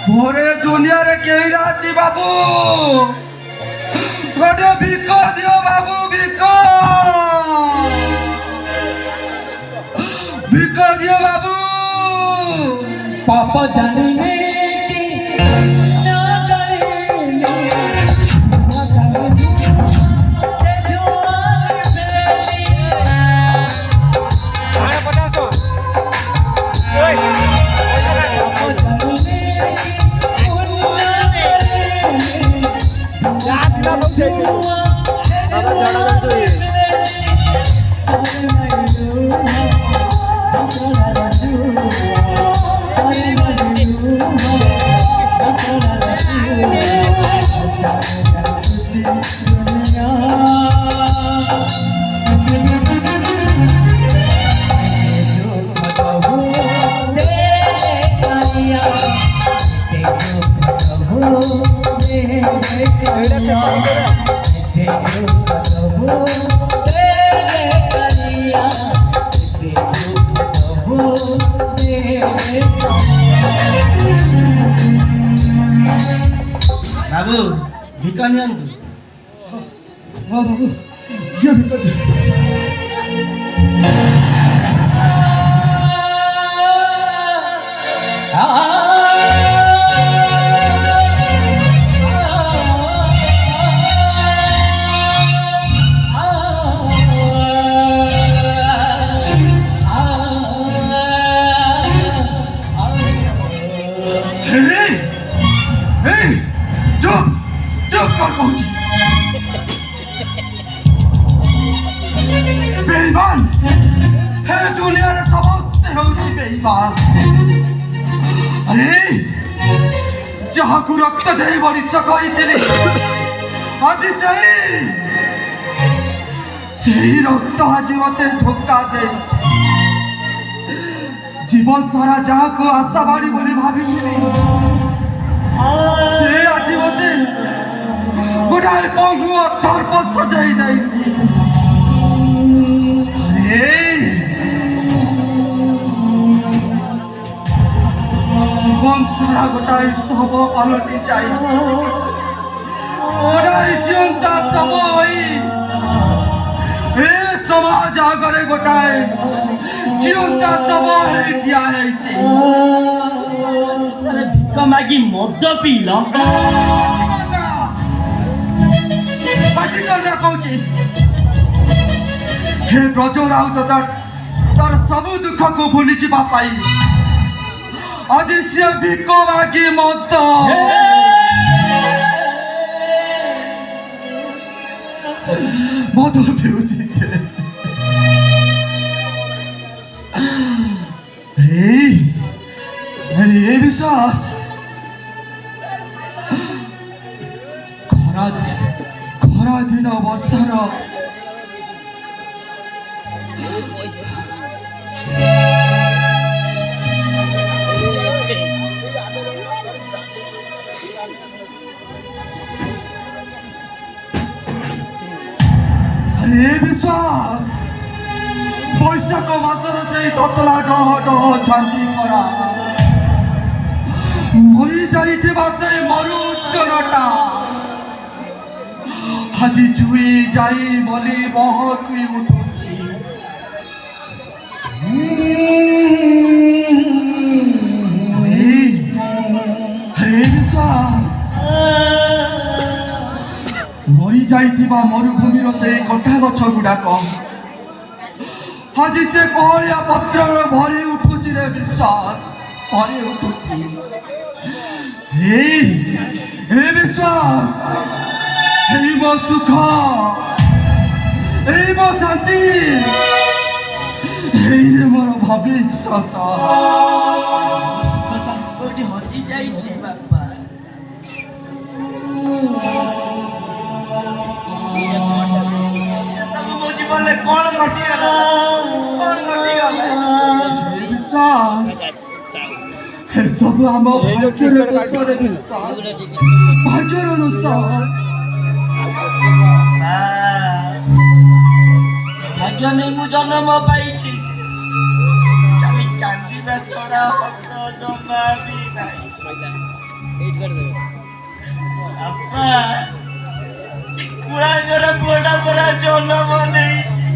ভোরে দুনিয়ারে কেই রাতি বাবু গোটে ভিক দিও বাবু ভিক দিও বাবু पापा जाने की ना करेंगे ना करेंगे ते दुआर बेली आया पटा तो ओए पापा जाने की ना करेंगे रात ना तुम देखो बाबा जड़ा तो ये बाबू भिका नि आंतु हाँ बाबू दियो भिका दियो बेईमान हे दुनिया रे समस्त होती बेईमान अरे जहाँ को रक्त दे बड़ी सकरी तेरे आज सही रक्त आज मते धोखा दे जीवन सारा जहाँ को आशा बाड़ी बोली भाभी तेरे से आज मते गोटाए पंखु अथर पर सजाई देछि জীবন সারা গোটাই সব পালটি যাই ওরাই চিন্তা সব হই হে সমাজ আগরে গোটাই চিন্তা সব হই ঠিয়া হইছি ଶେଷରେ ଭିକ ମାଗି ମଦ ପିଇଲ ପାଟି କର କହୁଛି हे ब्रज राउत तार सब दुख को भूली जा आज से भिक मागी मत मत पिउती अरे विश्वास खरा दिन वर्षार अरे विश्वास बैशाख मासर से ततला डह डह छांची करा मरी जाइथिबा से मरुदनटा हाजी जुई जाई बोली महकी उठुची अरे विश्वास मरी जाइथिबा मरुभूमिर से कटा गछ गुड़ाक आज से कहलिया पत्र भरी उठुची रे विश्वास भरी उठुची हे विश्वास हे मो सुख हे मो शांति हे रे मोर भविष्यत संपत्ति हजि जाइछि बापा सब मो जीवन में कौन घटी गला विश्वास हे सब आम भाग्यर दोष रे विश्वास भाग्यर दोष भाग्य नहीं मु जन्म पाइछि कांदी छड़ा जमा भी नहीं ବାପା କୁଳାଙ୍କର ପୋଡ଼ା ପରା ଜନ୍ମ ନେଇଛି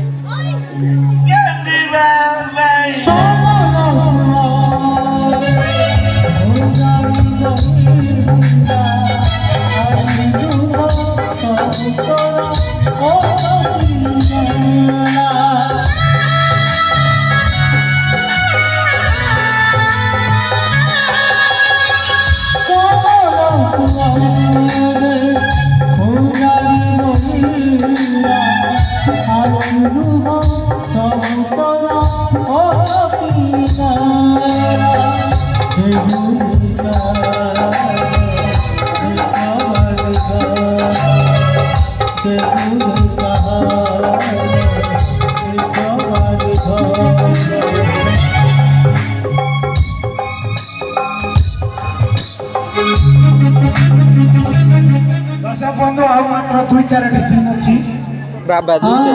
କାନ୍ଦିବା ପାଇଁ ଦର୍ଶକ ବନ୍ଧୁ ଆଉ ମାତ୍ର 2-4ଟି ସିନ୍ ଅଛି। ବାବା ଦୁଇଟା